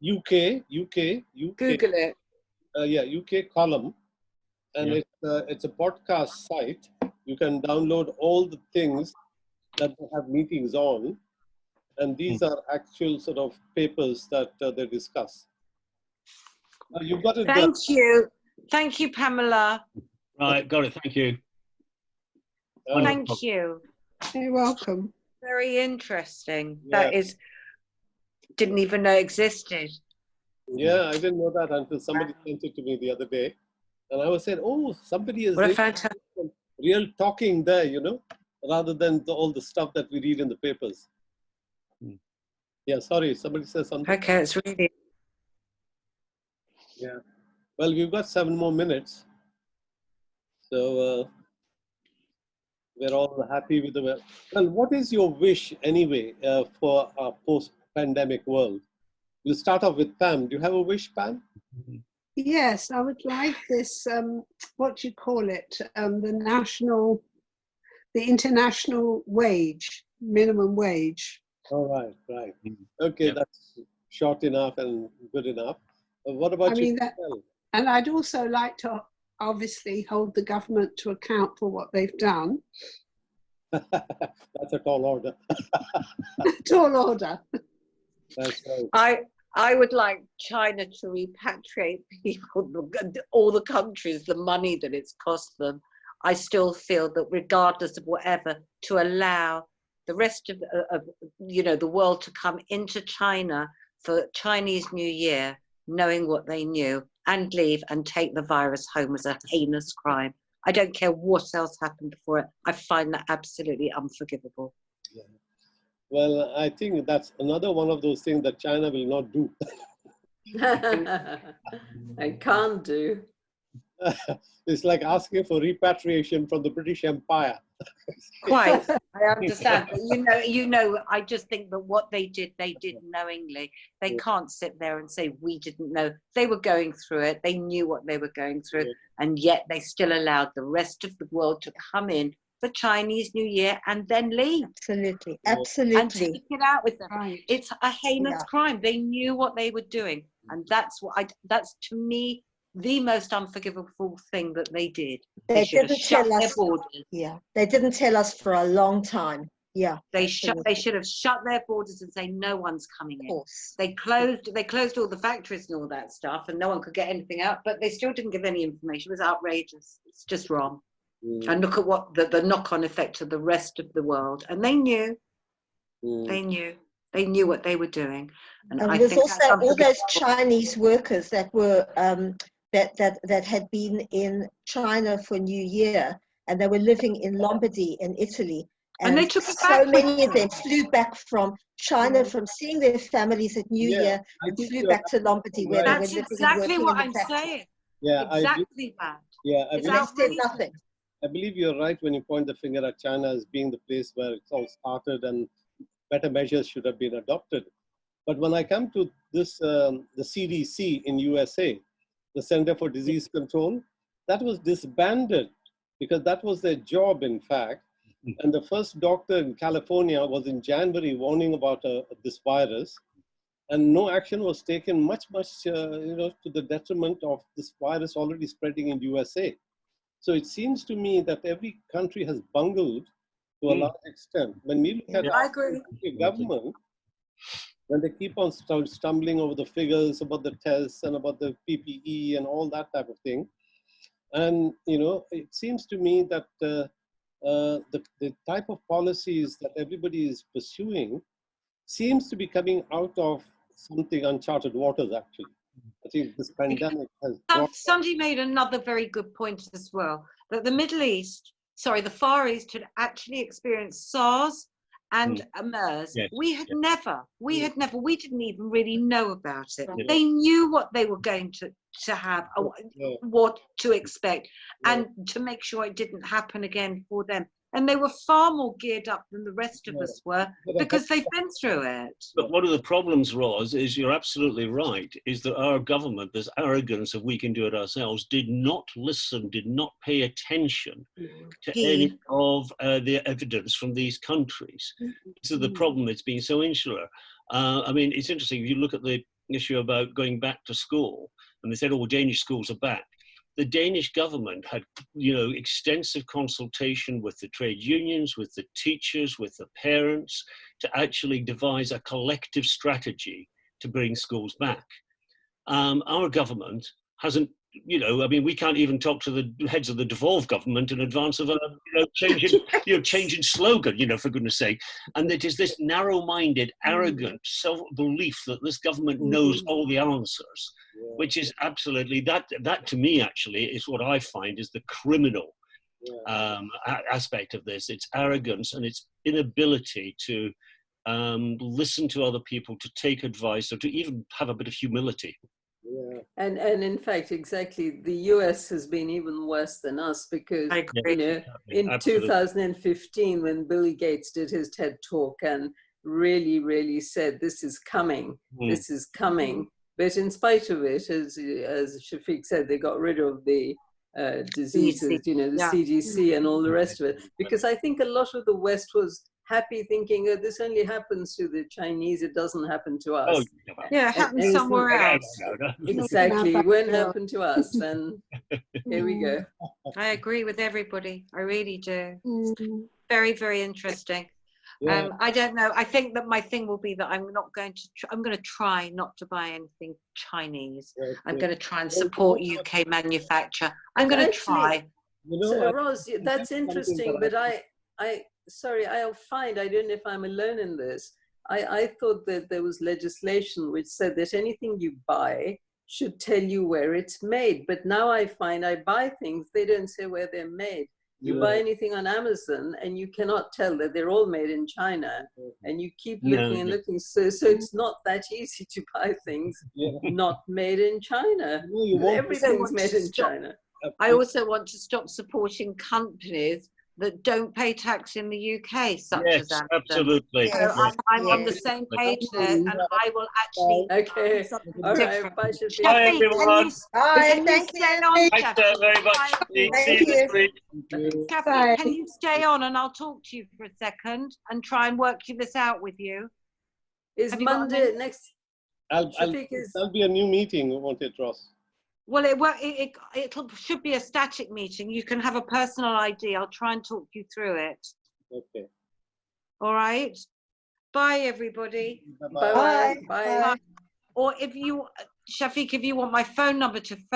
UK. Google it. Yeah, UK column, and it's a podcast site. You can download all the things that they have meetings on, and these are actual sort of papers that they discuss. You've got it. Thank you, Pamela. Right, got it. Thank you. Thank you. You're welcome. Very interesting. Yeah. That is, didn't even know existed. Yeah, I didn't know that until somebody sent it to me the other day. And I was saying, oh, somebody is What a fantastic. real talking there, rather than all the stuff that we read in the papers. Yeah, sorry, somebody says something. Okay, it's really. Yeah. Well, we've got 7 more minutes. So we're all happy with the well. Well, what is your wish anyway for our post-pandemic world? We'll start off with Pam. Do you have a wish, Pam? Yes, I would like this, what do you call it? The international wage, minimum wage. All right, right. Okay, that's short enough and good enough. What about you? And I'd also like to obviously hold the government to account for what they've done. That's a tall order. Tall order. That's right. I would like China to repatriate people, all the countries, the money that it's cost them. I still feel that regardless of whatever, to allow the rest of the world to come into China for Chinese New Year, knowing what they knew, and leave and take the virus home was a heinous crime. I don't care what else happened before it. I find that absolutely unforgivable. Yeah. Well, I think that's another one of those things that China will not do. I can't do. It's like asking for repatriation from the British Empire. Quite, I understand. But I just think that what they did knowingly. They can't sit there and say, we didn't know. They were going through it. They knew what they were going through. And yet they still allowed the rest of the world to come in for Chinese New Year and then leave. Absolutely, absolutely. And take it out with them. Right. It's a heinous crime. They knew what they were doing. And that's to me, the most unforgivable thing that they did. They should have didn't shut tell their us. borders. Yeah, they didn't tell us for a long time. Yeah. They absolutely. should have shut their borders and say no one's coming Of in. course. They closed all the factories and all that stuff, and no one could get anything out. But they still didn't give any information. It was outrageous. It's just wrong. And look at what the knock-on effect of the rest of the world. And they knew. They knew what they were doing. And I there's think also all those Chinese workers that were that had been in China for New Year, and they were living in Lombardy in Italy. And they took it so back many of them flew back from China, from seeing their families at New Year, and flew back to Lombardy, where they were living That's exactly and working what in the I'm factories. saying. Yeah, Exactly that. Yeah, It's And they said outrageous. nothing. I believe you're right when you point the finger at China as being the place where it's all started and better measures should have been adopted. But when I come to this, the CDC in USA, the Center for Disease Control, that was disbanded because that was their job, in fact. And the first doctor in California was in January warning about this virus, and no action was taken, much to the detriment of this virus already spreading in USA. So it seems to me that every country has bungled to a large extent. When we look at I agree. the government, when they keep on stumbling over the figures about the tests and about the PPE and all that type of thing, and it seems to me that the type of policies that everybody is pursuing seems to be coming out of something uncharted waters, actually. I think this pandemic has Somebody made another very good point as well, that the Far East had actually experienced SARS and MERS. Yes. We didn't even really know about it. Yeah. They knew what they were going to have, what to expect, and to make sure it didn't happen again for them. And they were far more geared up than the rest of us were, because they've been through it. But one of the problems, Roz, is you're absolutely right, is that our government, this arrogance of we can do it ourselves, did not listen, did not pay attention to any of the evidence from these countries. So the problem, it's been so insular. I mean, it's interesting, if you look at the issue about going back to school, and they said, oh, Danish schools are back. The Danish government had, extensive consultation with the trade unions, with the teachers, with the parents, to actually devise a collective strategy to bring schools back. Our government hasn't, we can't even talk to the heads of the devolved government in advance of a changing slogan, for goodness sake. And it is this narrow-minded, arrogant self-belief that this government knows all the answers, which is absolutely, that to me actually is what I find is the criminal aspect of this. It's arrogance and its inability to listen to other people, to take advice, or to even have a bit of humility. Yeah. And in fact, exactly, the US has been even worse than us, because in 2015, when Billy Gates did his TED talk and really said, this is coming, this is coming. But in spite of it, as Shafiq said, they got rid of the diseases, the CDC and all the rest of it, because I think a lot of the West was happy, thinking, oh, this only happens to the Chinese, it doesn't happen to us. Yeah, it happens somewhere else. Exactly, it won't happen to us, and here we go. I agree with everybody, I really do. Very, very interesting. I don't know, I think that my thing will be that I'm going to try not to buy anything Chinese. I'm going to try and support UK manufacture. I'm going to try. So Roz, that's interesting, but I'll find, I don't know if I'm alone in this. I thought that there was legislation which said that anything you buy should tell you where it's made. But now I find I buy things, they don't say where they're made. You buy anything on Amazon and you cannot tell that they're all made in China. And you keep looking and looking. So it's not that easy to buy things not made in China. Everything's made in China. I also want to stop supporting companies that don't pay tax in the UK, such as Amazon. Absolutely. So I'm on the same page there, and I will actually do something different. Bye, Bye, everyone. Bye, thank you. Thanks very much. See you next week. Kathy, can you stay on and I'll talk to you for a second and try and work this out with you? Is Monday next? That'll be a new meeting, won't it, Ross? Well, it should be a static meeting. You can have a personal ID. I'll try and talk you through it. Okay. All right. Bye, everybody. Bye. Bye. Or if you, Shafiq, if you want my phone number to phone